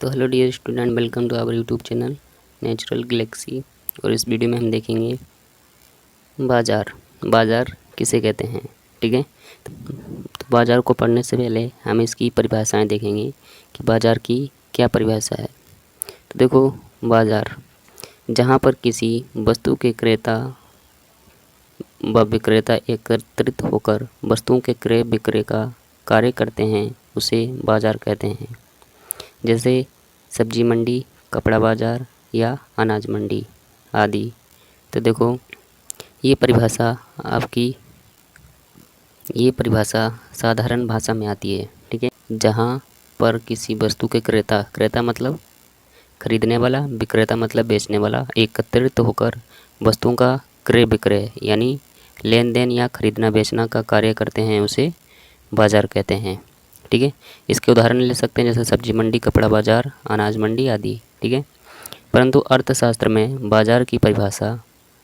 तो hello dear student, welcome to our YouTube channel natural galaxy. और इस video में हम देखेंगे बाज़ार किसे कहते हैं। ठीक है, तो बाज़ार को पढ़ने से पहले हम इसकी परिभाषाएं देखेंगे कि बाज़ार की क्या परिभाषा है। तो देखो, बाज़ार जहां पर किसी वस्तु के क्रेता व विक्रेता एकत्रित होकर वस्तुओं के क्रय विक्रय का कार्य करते हैं उसे बाज़ार कहते हैं। जैसे सब्जी मंडी, कपड़ा बाज़ार या अनाज मंडी आदि। तो देखो, ये परिभाषा साधारण भाषा में आती है। ठीक है, जहाँ पर किसी वस्तु के क्रेता मतलब खरीदने वाला, विक्रेता मतलब बेचने वाला, एकत्रित होकर वस्तुओं का क्रय विक्रय यानी लेन देन या खरीदना बेचना का कार्य करते हैं उसे बाज़ार कहते हैं। ठीक है, इसके उदाहरण ले सकते हैं जैसे सब्जी मंडी, कपड़ा बाज़ार, अनाज मंडी आदि। ठीक है, परंतु अर्थशास्त्र में बाज़ार की परिभाषा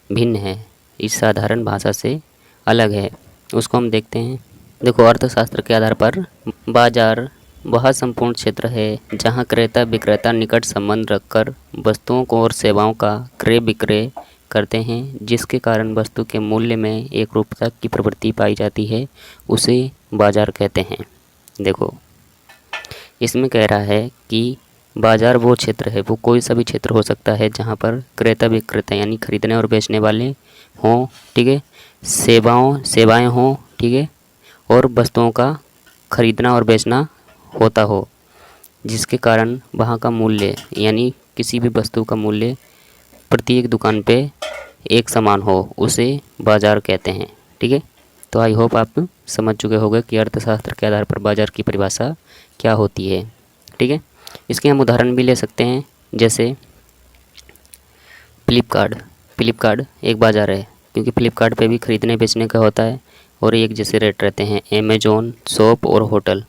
भिन्न है, इस साधारण भाषा से अलग है। उसको हम देखते हैं। देखो, अर्थशास्त्र के आधार पर बाज़ार वह संपूर्ण क्षेत्र है जहां क्रेता विक्रेता निकट संबंध रखकर वस्तुओं को और सेवाओं का क्रय विक्रय करते हैं, जिसके कारण वस्तु के मूल्य में एक रूपता की प्रवृत्ति पाई जाती है, उसे बाज़ार कहते हैं। देखो, इसमें कह रहा है कि बाज़ार वो क्षेत्र है, वो कोई सा भी क्षेत्र हो सकता है जहाँ पर क्रेता विक्रेता यानी खरीदने और बेचने वाले हों। ठीक है, सेवाएं हों। ठीक है, और वस्तुओं का खरीदना और बेचना होता हो, जिसके कारण वहाँ का मूल्य यानी किसी भी वस्तु का मूल्य प्रत्येक दुकान पे एक समान हो, उसे बाज़ार कहते हैं। ठीक है, तो आई होप आप समझ चुके होंगे कि अर्थशास्त्र के आधार पर बाज़ार की परिभाषा क्या होती है। ठीक है, इसके हम उदाहरण भी ले सकते हैं जैसे फ्लिपकार्ट एक बाज़ार है, क्योंकि फ्लिपकार्ट पे भी खरीदने बेचने का होता है और एक जैसे रेट रहते हैं। अमेज़न, शॉप और होटल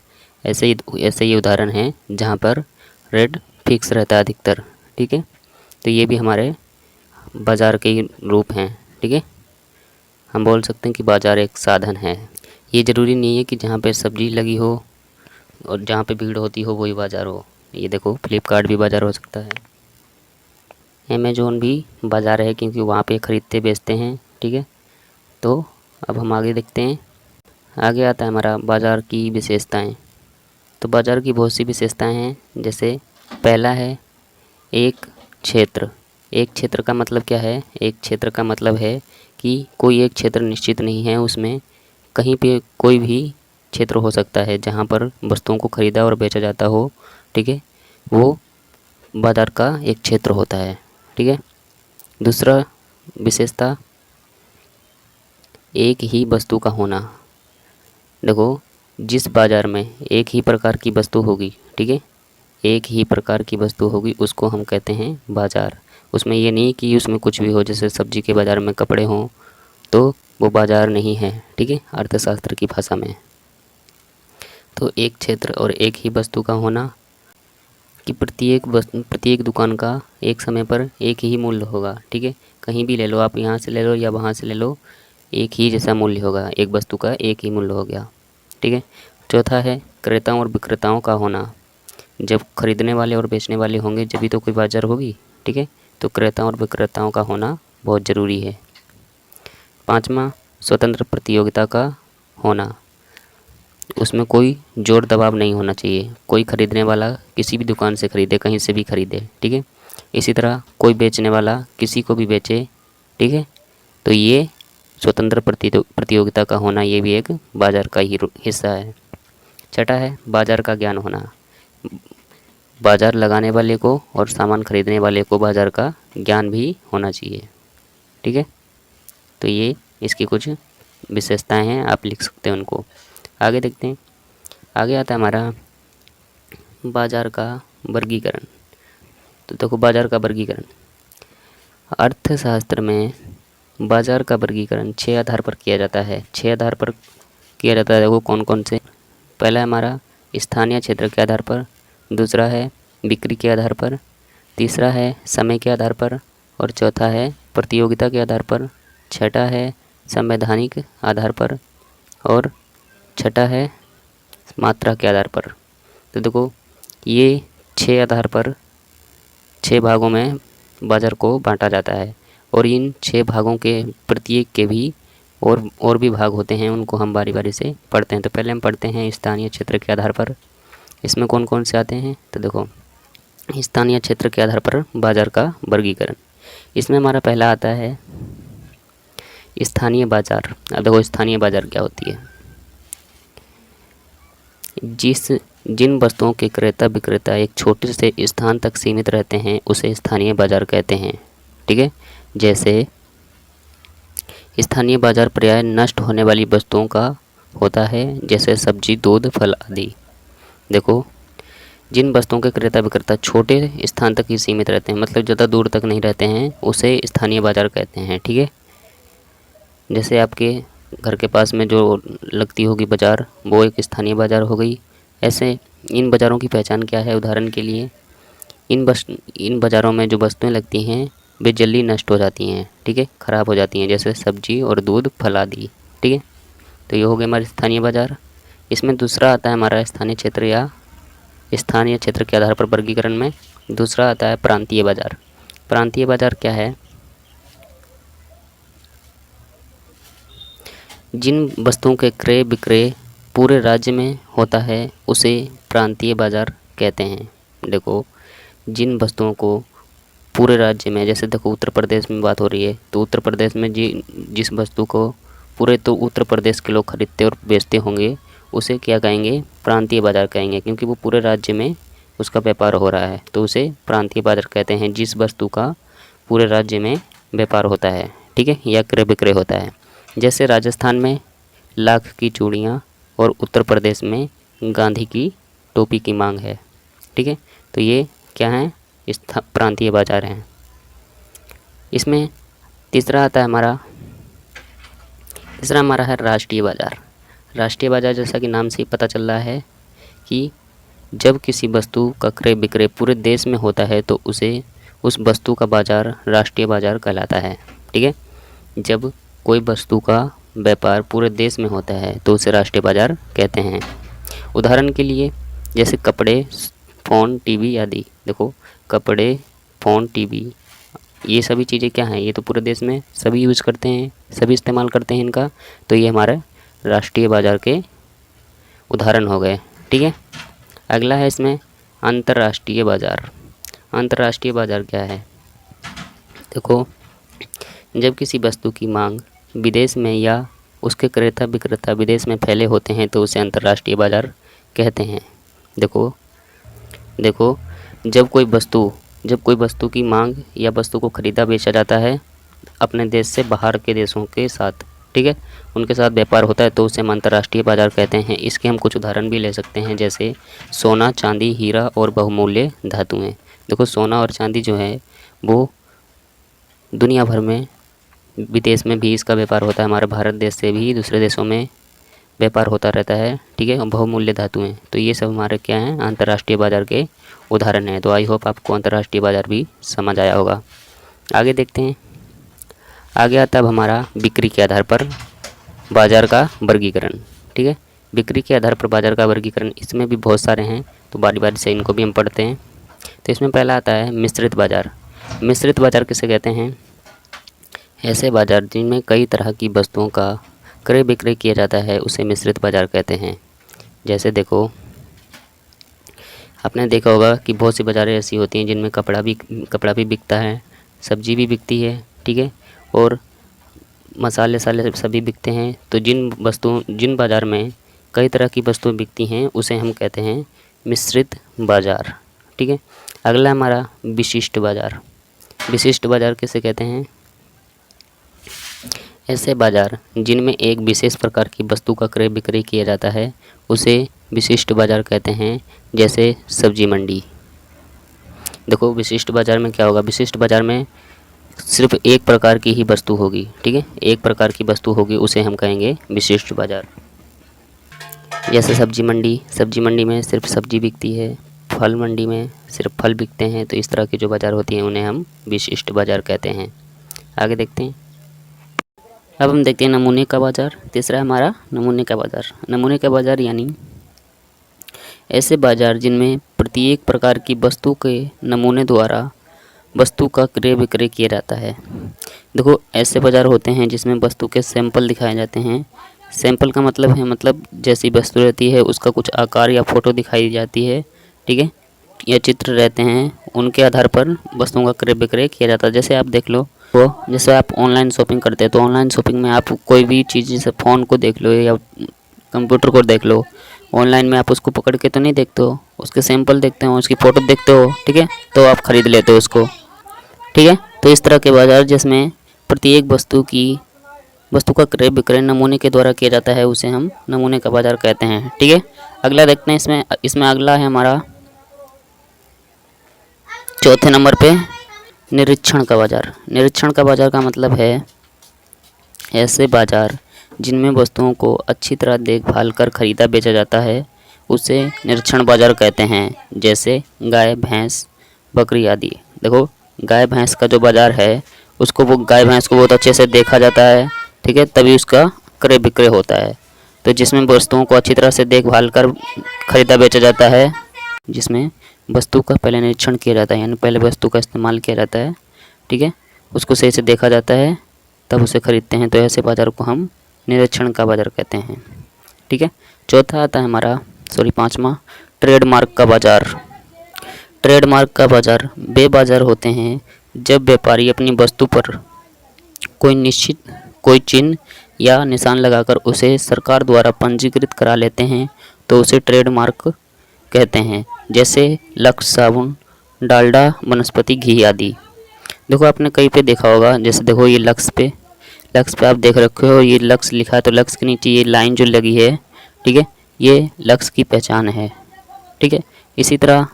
ऐसे ही उदाहरण हैं जहाँ पर रेट फिक्स रहता है अधिकतर। ठीक है, तो ये भी हमारे बाज़ार के ही रूप हैं। ठीक है, हम बोल सकते हैं कि बाज़ार एक साधन है। ये ज़रूरी नहीं है कि जहाँ पे सब्जी लगी हो और जहाँ पे भीड़ होती हो वही बाज़ार हो। ये देखो, फ्लिपकार्ट भी बाज़ार हो सकता है, अमेज़न भी बाज़ार है क्योंकि वहाँ पे खरीदते बेचते हैं। ठीक है, तो अब हम आगे देखते हैं। आगे आता है हमारा बाज़ार की विशेषताएं। तो बाज़ार की बहुत सी विशेषताएं हैं, जैसे पहला है एक क्षेत्र। एक क्षेत्र का मतलब क्या है? एक क्षेत्र का मतलब है कि कोई एक क्षेत्र निश्चित नहीं है, उसमें कहीं पे कोई भी क्षेत्र हो सकता है जहाँ पर वस्तुओं को खरीदा और बेचा जाता हो। ठीक है, वो बाज़ार का एक क्षेत्र होता है। ठीक है, दूसरा विशेषता एक ही वस्तु का होना। देखो, जिस बाज़ार में एक ही प्रकार की वस्तु होगी, ठीक है, एक ही प्रकार की वस्तु होगी, उसको हम कहते हैं बाज़ार। उसमें ये नहीं कि उसमें कुछ भी हो, जैसे सब्जी के बाज़ार में कपड़े हों तो वो बाज़ार नहीं है। ठीक है, अर्थशास्त्र की भाषा में। तो एक क्षेत्र और एक ही वस्तु का होना कि प्रत्येक दुकान का एक समय पर एक ही मूल्य होगा। ठीक है, कहीं भी ले लो आप, यहाँ से ले लो या वहाँ से ले लो, एक ही जैसा मूल्य होगा, एक वस्तु का एक ही मूल्य हो गया। ठीक है, चौथा है क्रेताओं और विक्रेताओं का होना। जब खरीदने वाले और बेचने वाले होंगे जभी तो कोई बाज़ार होगी। ठीक है, तो क्रेताओं और विक्रेताओं का होना बहुत ज़रूरी है। पाँचवा, स्वतंत्र प्रतियोगिता का होना। उसमें कोई जोर दबाव नहीं होना चाहिए, कोई खरीदने वाला किसी भी दुकान से खरीदे, कहीं से भी खरीदे। ठीक है, इसी तरह कोई बेचने वाला किसी को भी बेचे। ठीक है, तो ये स्वतंत्र प्रतियोगिता का होना, ये भी एक बाज़ार का ही हिस्सा है। छठा है बाज़ार का ज्ञान होना। बाज़ार लगाने वाले को और सामान खरीदने वाले को बाज़ार का ज्ञान भी होना चाहिए। ठीक है, तो ये इसकी कुछ विशेषताएं हैं, आप लिख सकते हैं उनको। आगे देखते हैं। आगे आता है हमारा बाज़ार का वर्गीकरण। तो देखो, बाज़ार का वर्गीकरण अर्थशास्त्र में बाज़ार का वर्गीकरण 6 आधार पर किया जाता है। 6 आधार पर किया जाता है। वो कौन कौन से? पहला है हमारा स्थानीय क्षेत्र के आधार पर, दूसरा है बिक्री के आधार पर, तीसरा है समय के आधार पर, और चौथा है प्रतियोगिता के आधार पर, छठा है संवैधानिक आधार पर, और छठा है मात्रा के आधार पर। तो देखो, ये छः भागों में बाजार को बांटा जाता है और इन 6 भागों के प्रत्येक के भी और भी भाग होते हैं, उनको हम बारी बारी से पढ़ते हैं। तो पहले हम पढ़ते हैं स्थानीय क्षेत्र के आधार पर। इसमें कौन कौन से आते हैं, तो देखो स्थानीय क्षेत्र के आधार पर बाजार का वर्गीकरण। इसमें हमारा पहला आता है स्थानीय बाजार। अब देखो स्थानीय बाजार क्या होती है। जिन वस्तुओं के क्रेता विक्रेता एक छोटे से स्थान तक सीमित रहते हैं उसे स्थानीय बाजार कहते हैं। ठीक है, जैसे स्थानीय बाजार प्रायः नष्ट होने वाली वस्तुओं का होता है, जैसे सब्जी, दूध, फल आदि। देखो जिन वस्तुओं के क्रेता विक्रेता छोटे स्थान तक ही सीमित रहते हैं, मतलब ज़्यादा दूर तक नहीं रहते हैं, उसे स्थानीय बाजार कहते हैं। ठीक है, जैसे आपके घर के पास में जो लगती होगी बाज़ार, वो एक स्थानीय बाज़ार हो गई। ऐसे इन बाज़ारों की पहचान क्या है, उदाहरण के लिए इन बाज़ारों में जो वस्तुएं लगती हैं वे जल्दी नष्ट हो जाती हैं। ठीक है, ख़राब हो जाती हैं, जैसे सब्जी और दूध, फल आदि। ठीक है, तो ये हो गए हमारे स्थानीय बाज़ार। इसमें दूसरा आता है हमारा स्थानीय क्षेत्र या स्थानीय क्षेत्र के आधार पर वर्गीकरण में दूसरा आता है प्रांतीय बाज़ार। प्रांतीय बाज़ार क्या है, जिन वस्तुओं के क्रय विक्रय पूरे राज्य में होता है उसे प्रांतीय बाज़ार कहते हैं। देखो जिन वस्तुओं को पूरे राज्य में, जैसे देखो उत्तर प्रदेश में बात हो रही है, तो उत्तर प्रदेश में जिस वस्तु को पूरे तो उत्तर प्रदेश के लोग खरीदते और बेचते होंगे उसे क्या कहेंगे, प्रांतीय बाज़ार कहेंगे, क्योंकि वो पूरे राज्य में उसका व्यापार हो रहा है, तो उसे प्रांतीय बाज़ार कहते हैं जिस वस्तु का पूरे राज्य में व्यापार होता है। ठीक है, या क्रय विक्रय होता है। जैसे राजस्थान में लाख की चूड़ियाँ और उत्तर प्रदेश में गांधी की टोपी की मांग है। ठीक है, तो ये क्या है, प्रांतीय बाज़ार हैं। इसमें तीसरा हमारा है राष्ट्रीय बाज़ार। राष्ट्रीय बाज़ार जैसा कि नाम से ही पता चल रहा है कि जब किसी वस्तु का क्रय विक्रय पूरे देश में होता है तो उस वस्तु का बाज़ार राष्ट्रीय बाज़ार कहलाता है। ठीक है, जब कोई वस्तु का व्यापार पूरे देश में होता है तो उसे राष्ट्रीय बाज़ार कहते हैं। उदाहरण के लिए जैसे कपड़े, फ़ोन, टीवी आदि। देखो कपड़े, फ़ोन, टीवी ये सभी चीज़ें क्या हैं, ये तो पूरे देश में सभी यूज़ करते हैं, सभी इस्तेमाल करते हैं इनका, तो ये हमारे राष्ट्रीय बाज़ार के उदाहरण हो गए। ठीक है, अगला है इसमें अंतर्राष्ट्रीय बाज़ार। अंतर्राष्ट्रीय बाज़ार क्या है, देखो जब किसी वस्तु की मांग विदेश में या उसके क्रेता विक्रेता विदेश में फैले होते हैं तो उसे अंतर्राष्ट्रीय बाज़ार कहते हैं। देखो जब कोई वस्तु की मांग या वस्तु को खरीदा बेचा जाता है अपने देश से बाहर के देशों के साथ, ठीक है, उनके साथ व्यापार होता है तो उसे हम अंतर्राष्ट्रीय बाज़ार कहते हैं। इसके हम कुछ उदाहरण भी ले सकते हैं, जैसे सोना, चांदी, हीरा और बहुमूल्य धातुएं। देखो सोना और चांदी जो है वो दुनिया भर में, विदेश में भी इसका व्यापार होता है, हमारे भारत देश से भी दूसरे देशों में व्यापार होता रहता है। ठीक है, बहुमूल्य धातुएं, तो ये सब हमारे क्या हैं, अंतर्राष्ट्रीय बाज़ार के उदाहरण हैं। तो आई होप आपको अंतर्राष्ट्रीय बाज़ार भी समझ आया होगा। आगे देखते हैं, आगे आता है अब हमारा बिक्री के आधार पर बाज़ार का वर्गीकरण। ठीक है, बिक्री के आधार पर बाज़ार का वर्गीकरण, इसमें भी बहुत सारे हैं, तो बारी बारी से इनको भी हम पढ़ते हैं। तो इसमें पहला आता है मिश्रित बाज़ार। मिश्रित बाज़ार किसे कहते हैं, ऐसे बाज़ार जिनमें कई तरह की वस्तुओं का क्रय विक्रय किया जाता है उसे मिश्रित बाज़ार कहते हैं। जैसे देखो आपने देखा होगा कि बहुत सी बाज़ारें ऐसी होती हैं जिनमें कपड़ा भी बिकता है, सब्जी भी बिकती है, ठीक है, और मसाले सभी बिकते हैं। तो जिन बाज़ार में कई तरह की वस्तुएं बिकती हैं उसे हम कहते हैं मिश्रित बाज़ार। ठीक है, अगला हमारा विशिष्ट बाज़ार। विशिष्ट बाज़ार किसे कहते हैं, ऐसे बाज़ार जिनमें एक विशेष प्रकार की वस्तु का क्रय विक्रय किया जाता है उसे विशिष्ट बाज़ार कहते हैं। जैसे सब्जी मंडी। देखो विशिष्ट बाज़ार में क्या होगा, विशिष्ट बाज़ार में सिर्फ एक प्रकार की ही वस्तु होगी। ठीक है, एक प्रकार की वस्तु होगी, उसे हम कहेंगे विशिष्ट बाज़ार। जैसे सब्जी मंडी में सिर्फ सब्जी बिकती है, फल मंडी में सिर्फ फल बिकते हैं। तो इस तरह की जो बाज़ार होती हैं उन्हें हम विशिष्ट बाज़ार कहते हैं। आगे देखते हैं, अब हम देखते हैं नमूने का बाज़ार। तीसरा हमारा नमूने का बाज़ार। नमूने का बाज़ार यानी ऐसे बाजार जिनमें प्रत्येक प्रकार की वस्तु के नमूने द्वारा वस्तु का क्रय विक्रय किया जाता है। देखो ऐसे बाजार होते हैं जिसमें वस्तु के सैंपल दिखाए जाते हैं। सैंपल का मतलब है मतलब जैसी वस्तु रहती है उसका कुछ आकार या फ़ोटो दिखाई जाती है, ठीक है, या चित्र रहते हैं, उनके आधार पर वस्तुओं का क्रय विक्रय किया जाता है। जैसे आप देख लो, वो जैसे आप ऑनलाइन शॉपिंग करते हैं तो ऑनलाइन शॉपिंग में आप कोई भी चीज़ जैसे फ़ोन को देख लो या कंप्यूटर को देख लो, ऑनलाइन में आप उसको पकड़ के तो नहीं देखते हो, उसके सैंपल देखते हो, उसकी फ़ोटो देखते हो, ठीक है, तो आप ख़रीद लेते हो उसको, ठीक है। तो इस तरह के बाज़ार जिसमें प्रत्येक वस्तु का क्रय विक्रय नमूने के द्वारा किया जाता है उसे हम नमूने का बाज़ार कहते हैं, ठीक है। अगला देखते हैं, इसमें अगला है हमारा चौथे नंबर पे निरीक्षण का बाज़ार। निरीक्षण का बाज़ार का मतलब है ऐसे बाज़ार जिनमें वस्तुओं को अच्छी तरह देखभाल कर खरीदा बेचा जाता है उसे निरीक्षण बाज़ार कहते हैं। जैसे गाय, भैंस, बकरी आदि। देखो गाय भैंस का जो बाज़ार है उसको वो गाय भैंस को बहुत अच्छे से देखा जाता है, ठीक है, तभी उसका क्रय विक्रय होता है। तो जिसमें वस्तुओं को अच्छी तरह से देखभाल कर खरीदा बेचा जाता है, जिसमें वस्तु का पहले निरीक्षण किया जाता है, यानी पहले वस्तु का इस्तेमाल किया जाता है, ठीक है, उसको सही से देखा जाता है तब उसे खरीदते हैं। तो ऐसे बाज़ार को हम निरीक्षण का बाज़ार कहते हैं, ठीक है। चौथा आता है हमारा पाँचवा ट्रेडमार्क का बाज़ार। ट्रेडमार्क का बाज़ार वे बाज़ार होते हैं जब व्यापारी अपनी वस्तु पर कोई चिन्ह या निशान लगाकर उसे सरकार द्वारा पंजीकृत करा लेते हैं तो उसे ट्रेडमार्क कहते हैं। जैसे लक्स साबुन, डालडा, वनस्पति घी आदि। देखो आपने कहीं पे देखा होगा, जैसे देखो ये लक्स पे आप देख रखे हो, ये लक्स लिखा है तो लक्स के नीचे ये लाइन जो लगी है, ठीक है, ये लक्स की पहचान है, ठीक है। इसी तरह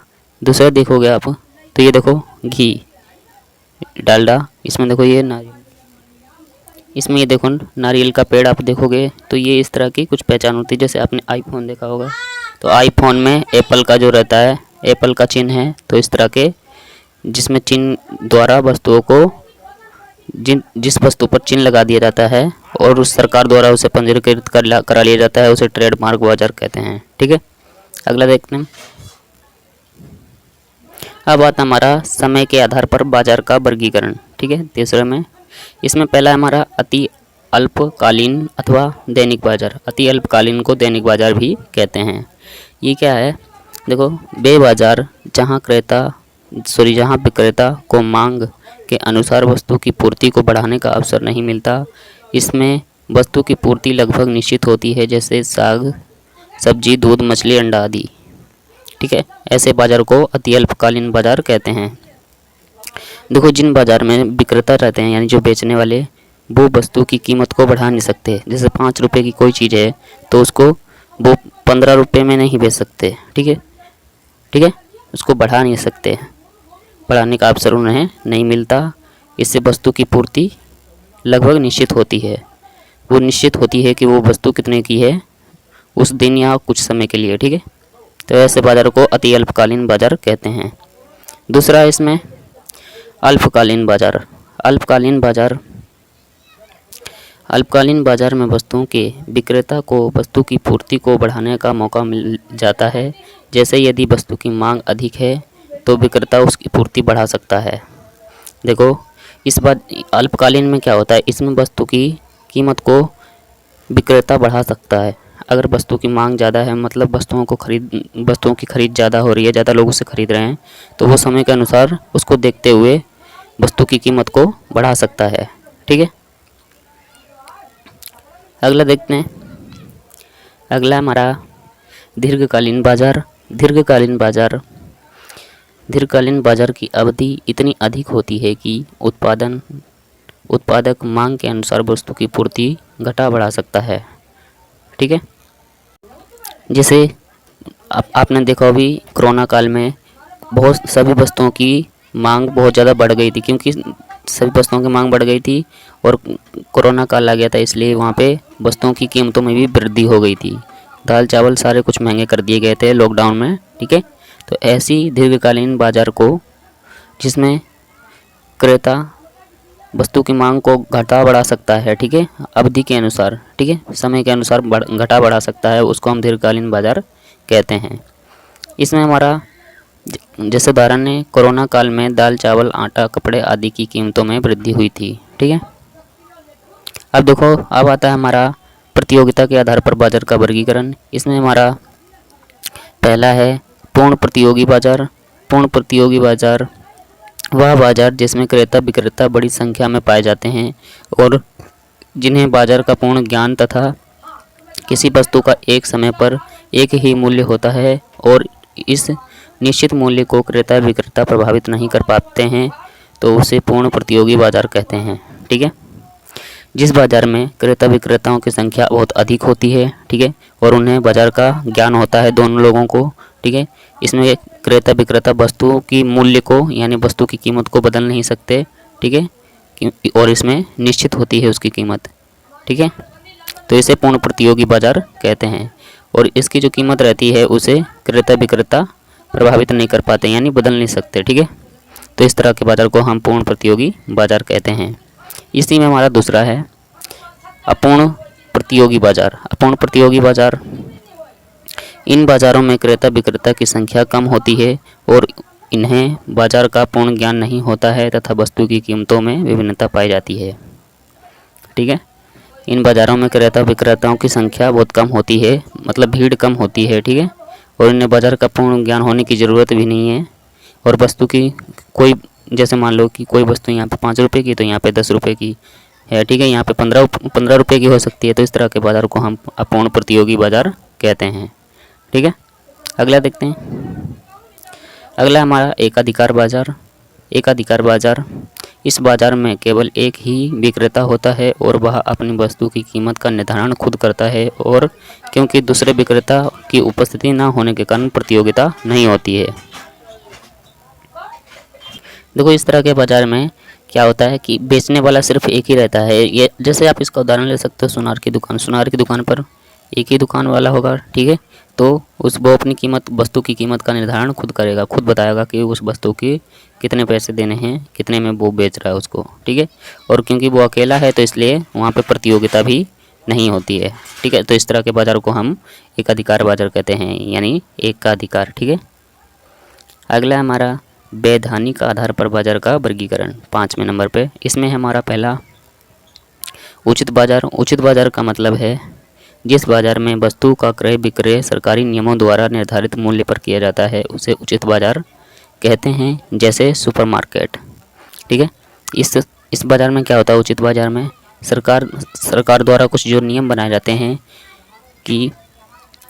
दूसरा देखोगे आप तो ये देखो घी, डालडा, इसमें देखो ये नारियल, इसमें ये देखो नारियल का पेड़ आप देखोगे तो ये इस तरह की कुछ पहचान होती है। जैसे आपने आईफोन देखा होगा तो आईफोन में एप्पल का जो रहता है, एप्पल का चिन्ह है, तो इस तरह के जिसमें चिन्ह द्वारा वस्तुओं को जिस वस्तु पर चिन्ह लगा दिया जाता है और उस सरकार द्वारा उसे पंजीकृत करा लिया जाता है उसे ट्रेडमार्क बाज़ार कहते हैं, ठीक है। अगला देखते हैं। अब आता हमारा समय के आधार पर बाज़ार का वर्गीकरण, ठीक है, तीसरे में। इसमें पहला हमारा अति अल्पकालीन अथवा दैनिक बाज़ार। अति अल्पकालीन को दैनिक बाज़ार भी कहते हैं। ये क्या है, देखो वे बाज़ार जहाँ विक्रेता को मांग के अनुसार वस्तु की पूर्ति को बढ़ाने का अवसर नहीं मिलता। इसमें वस्तु की पूर्ति लगभग निश्चित होती है, जैसे साग, सब्जी, दूध, मछली, अंडा आदि, ठीक है। ऐसे बाज़ार को अति अल्पकालीन बाज़ार कहते हैं। देखो जिन बाज़ार में विक्रेता रहते हैं यानी जो बेचने वाले, वो वस्तु की कीमत को बढ़ा नहीं सकते। जैसे 5 रुपये की कोई चीज़ है तो उसको वो 15 रुपये में नहीं बेच सकते, ठीक है, उसको बढ़ा नहीं सकते, बढ़ाने का अवसर उन्हें नहीं मिलता। इससे वस्तु की पूर्ति लगभग निश्चित होती है। वो निश्चित होती है कि वो वस्तु कितने की है उस दिन या कुछ समय के लिए, ठीक है। तो ऐसे बाज़ार को अति अल्पकालीन बाज़ार कहते हैं। दूसरा इसमें अल्पकालीन बाज़ार। अल्पकालीन बाज़ार में वस्तुओं के विक्रेता को वस्तु की पूर्ति को बढ़ाने का मौका मिल जाता है। जैसे यदि वस्तु की मांग अधिक है तो विक्रेता उसकी पूर्ति बढ़ा सकता है। देखो इस बात अल्पकालीन में क्या होता है, इसमें वस्तु की कीमत को विक्रेता बढ़ा सकता है। अगर वस्तु की मांग ज़्यादा है, मतलब वस्तुओं की खरीद ज़्यादा हो रही है, ज़्यादा लोग उसे खरीद रहे हैं, तो वो समय के अनुसार उसको देखते हुए वस्तु की कीमत को बढ़ा सकता है, ठीक है। अगला देखते हैं। अगला हमारा दीर्घकालीन बाज़ार। दीर्घकालीन बाज़ार की अवधि इतनी अधिक होती है कि उत्पादक मांग के अनुसार वस्तु की पूर्ति घटा बढ़ा सकता है, ठीक है। जैसे आपने देखा अभी कोरोना काल में सभी वस्तुओं की मांग बहुत ज़्यादा बढ़ गई थी, क्योंकि सभी वस्तुओं की मांग बढ़ गई थी और कोरोना काल आ गया था, इसलिए वहाँ पे वस्तुओं की कीमतों में भी वृद्धि हो गई थी। दाल चावल सारे कुछ महंगे कर दिए गए थे लॉकडाउन में, ठीक है। तो ऐसी दीर्घकालीन बाज़ार को जिसमें क्रेता वस्तु की मांग को घटा बढ़ा सकता है, ठीक है, अवधि के अनुसार, ठीक है, समय के अनुसार घटा बढ़ा सकता है, उसको हम दीर्घकालीन बाज़ार कहते हैं। इसमें हमारा जैसे उदाहरण है, कोरोना काल में दाल, चावल, आटा, कपड़े आदि की कीमतों में वृद्धि हुई थी। ठीक है। अब देखो, अब आता है हमारा प्रतियोगिता के आधार पर बाजार का वर्गीकरण। इसमें हमारा पहला है पूर्ण प्रतियोगी बाजार। पूर्ण प्रतियोगी बाजार वह बाजार जिसमें क्रेता विक्रेता बड़ी संख्या में पाए जाते हैं और जिन्हें बाजार का पूर्ण ज्ञान तथा किसी वस्तु का एक समय पर एक ही मूल्य होता है और इस निश्चित मूल्य को क्रेता विक्रेता प्रभावित नहीं कर पाते हैं, तो उसे पूर्ण प्रतियोगी बाजार कहते हैं। ठीक है। जिस बाजार में क्रेता विक्रेताओं की संख्या बहुत अधिक होती है, ठीक है, और उन्हें बाजार का ज्ञान होता है दोनों लोगों को, ठीक है, इसमें क्रेता विक्रेता वस्तुओं की मूल्य को यानी वस्तु की कीमत को बदल नहीं सकते। ठीक है, और इसमें निश्चित होती है उसकी कीमत। ठीक है, तो इसे पूर्ण प्रतियोगी बाजार कहते हैं और इसकी जो कीमत रहती है उसे क्रेता विक्रेता प्रभावित नहीं कर पाते यानी बदल नहीं सकते। ठीक है, तो इस तरह के बाजार को हम पूर्ण प्रतियोगी बाजार कहते हैं। इसी में हमारा दूसरा है अपूर्ण प्रतियोगी बाजार। अपूर्ण प्रतियोगी बाजार, इन बाजारों में क्रेता विक्रेता की संख्या कम होती है और इन्हें बाजार का पूर्ण ज्ञान नहीं होता है तथा वस्तु की कीमतों में विभिन्नता पाई जाती है। ठीक है, इन बाज़ारों में क्रेता विक्रेताओं की संख्या बहुत कम होती है, मतलब भीड़ कम होती है। ठीक है, और इन्हें बाज़ार का पूर्ण ज्ञान होने की ज़रूरत भी नहीं है और वस्तु की कोई, जैसे मान लो कि कोई वस्तु यहाँ पे 5 रुपये की तो यहाँ पे 10 रुपये की है। ठीक है, यहाँ पे 15 रुपये की हो सकती है, तो इस तरह के बाज़ार को हम अपूर्ण प्रतियोगी बाज़ार कहते हैं। ठीक है, अगला देखते हैं। अगला हमारा एकाधिकार बाज़ार। एकाधिकार बाज़ार, इस बाज़ार में केवल एक ही विक्रेता होता है और वह अपनी वस्तु की कीमत का निर्धारण खुद करता है और क्योंकि दूसरे विक्रेता की उपस्थिति न होने के कारण प्रतियोगिता नहीं होती है। देखो, इस तरह के बाज़ार में क्या होता है कि बेचने वाला सिर्फ एक ही रहता है। ये जैसे आप इसका उदाहरण ले सकते हो सुनार की दुकान। सुनार की दुकान पर एक ही दुकान वाला होगा। ठीक है, तो वो अपनी कीमत, वस्तु की कीमत का निर्धारण खुद करेगा, खुद बताएगा कि उस वस्तु के कितने पैसे देने हैं, कितने में वो बेच रहा है उसको। ठीक है, और क्योंकि वो अकेला है तो इसलिए वहाँ पे प्रतियोगिता भी नहीं होती है। ठीक है, तो इस तरह के बाज़ार को हम एकाधिकार बाज़ार कहते हैं, यानी एक का अधिकार। ठीक है, अगला हमारा वैधानिक आधार पर बाज़ार का वर्गीकरण 5वें नंबर पे। इसमें हमारा पहला उचित बाज़ार। उचित बाज़ार का मतलब है जिस बाज़ार में वस्तु का क्रय विक्रय सरकारी नियमों द्वारा निर्धारित मूल्य पर किया जाता है उसे उचित बाज़ार कहते हैं, जैसे सुपरमार्केट। ठीक है, इस बाज़ार में क्या होता है, उचित बाज़ार में सरकार द्वारा कुछ जो नियम बनाए जाते हैं कि,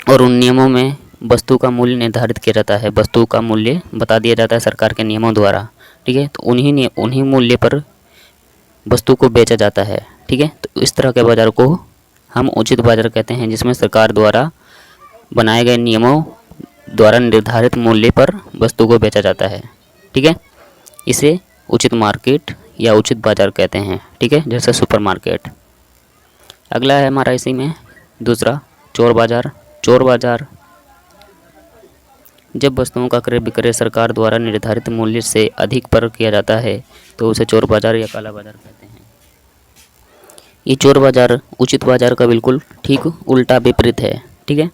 और उन नियमों में वस्तु का मूल्य निर्धारित किया जाता है, वस्तु का मूल्य बता दिया जाता है सरकार के नियमों द्वारा। ठीक है, तो उन्हीं मूल्य पर वस्तु को बेचा जाता है। ठीक है, तो इस तरह के बाज़ार को हम उचित बाज़ार कहते हैं, जिसमें सरकार द्वारा बनाए गए नियमों द्वारा निर्धारित मूल्य पर वस्तु को बेचा जाता है। ठीक है, इसे उचित मार्केट या उचित बाज़ार कहते हैं। ठीक है, जैसे सुपरमार्केट। अगला है हमारा इसी में दूसरा चोर बाज़ार। चोर बाज़ार, जब वस्तुओं का क्रय विक्रय सरकार द्वारा निर्धारित मूल्य से अधिक पर किया जाता है तो उसे चोर बाज़ार या काला बाज़ार कहते हैं। ये चोर बाज़ार उचित बाज़ार का बिल्कुल ठीक उल्टा विपरीत है। ठीक है,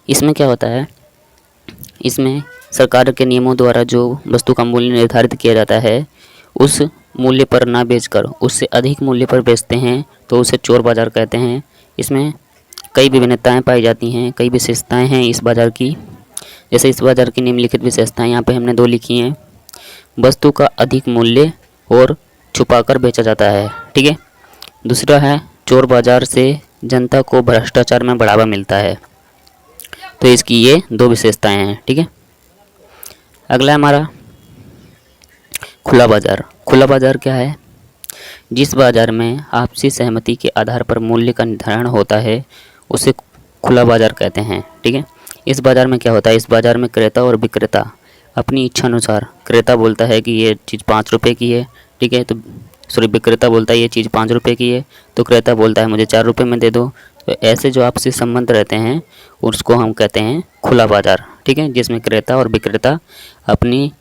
इसमें क्या होता है, इसमें सरकार के नियमों द्वारा जो वस्तु का मूल्य निर्धारित किया जाता है उस मूल्य पर ना बेचकर उससे अधिक मूल्य पर बेचते हैं, तो उसे चोर बाज़ार कहते हैं। इसमें कई विभिन्नताएं पाई जाती हैं, कई विशेषताएं हैं इस बाज़ार की। जैसे इस बाज़ार की निम्नलिखित विशेषताएं यहाँ पे हमने 2 लिखी हैं। वस्तु का अधिक मूल्य और छुपाकर बेचा जाता है। ठीक है, दूसरा है चोर बाज़ार से जनता को भ्रष्टाचार में बढ़ावा मिलता है। तो इसकी ये 2 विशेषताएं हैं। ठीक है, अगला हमारा खुला बाज़ार। खुला बाज़ार क्या है, जिस बाज़ार में आपसी सहमति के आधार पर मूल्य का निर्धारण होता है उसे खुला बाज़ार कहते हैं। ठीक है, इस बाज़ार में क्या होता है, इस बाज़ार में क्रेता और विक्रेता अपनी इच्छा अनुसार, क्रेता बोलता है कि ये चीज़ 5 रुपये की है। ठीक है, तो विक्रेता बोलता है ये चीज़ 5 रुपये की है, तो क्रेता बोलता है मुझे 4 रुपये में दे दो। तो ऐसे जो आपसी संबंध रहते हैं उसको हम कहते हैं खुला बाज़ार। ठीक है, जिसमें क्रेता और विक्रेता अपनी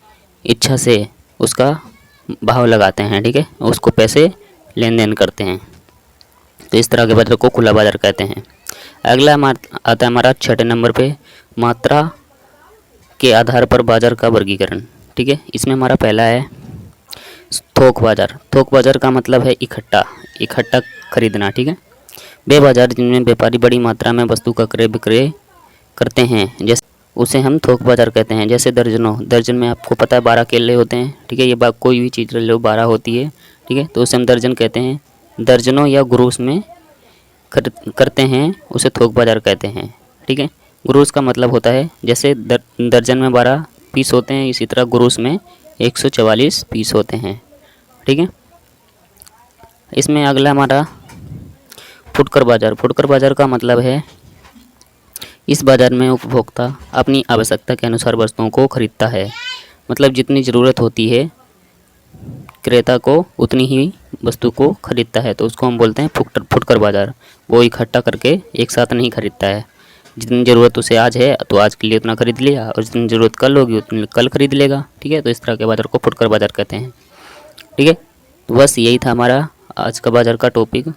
इच्छा से उसका भाव लगाते हैं। ठीक है, उसको पैसे लेन देन करते हैं, तो इस तरह के बाज़ार को खुला बाज़ार कहते हैं। अगला आता है हमारा 6ठे नंबर पे मात्रा के आधार पर बाजार का वर्गीकरण। ठीक है, इसमें हमारा पहला है थोक बाजार। थोक बाजार का मतलब है इकट्ठा खरीदना। ठीक है, वे बाजार जिनमें व्यापारी बड़ी मात्रा में वस्तु का क्रय विक्रय करते हैं, जैसे उसे हम थोक बाजार कहते हैं। जैसे दर्जन में आपको पता है 12 केले होते हैं। ठीक है, ये कोई भी चीज़ ले लो 12 होती है। ठीक है, तो उसे हम दर्जन कहते हैं। दर्जनों या ग्रोस में करते हैं, उसे थोक बाजार कहते हैं। ठीक है, ग्रोस का मतलब होता है जैसे दर्जन में 12 पीस होते हैं, इसी तरह ग्रोस में 144 पीस होते हैं। ठीक है, इसमें अगला हमारा फुटकर बाजार। फुटकर बाजार का मतलब है इस बाजार में उपभोक्ता अपनी आवश्यकता के अनुसार वस्तुओं को खरीदता है। मतलब जितनी ज़रूरत होती है क्रेता को उतनी ही वस्तु को खरीदता है, तो उसको हम बोलते हैं फुटकर बाजार। वो इकट्ठा करके एक साथ नहीं खरीदता है। जितनी ज़रूरत उसे आज है तो आज के लिए उतना खरीद लिया, और जितनी ज़रूरत कल होगी उतनी कल खरीद लेगा। ठीक है, तो इस तरह के बाज़ार को फुटकर बाजार कहते हैं। ठीक है, तो बस यही था हमारा आज का बाज़ार का टॉपिक।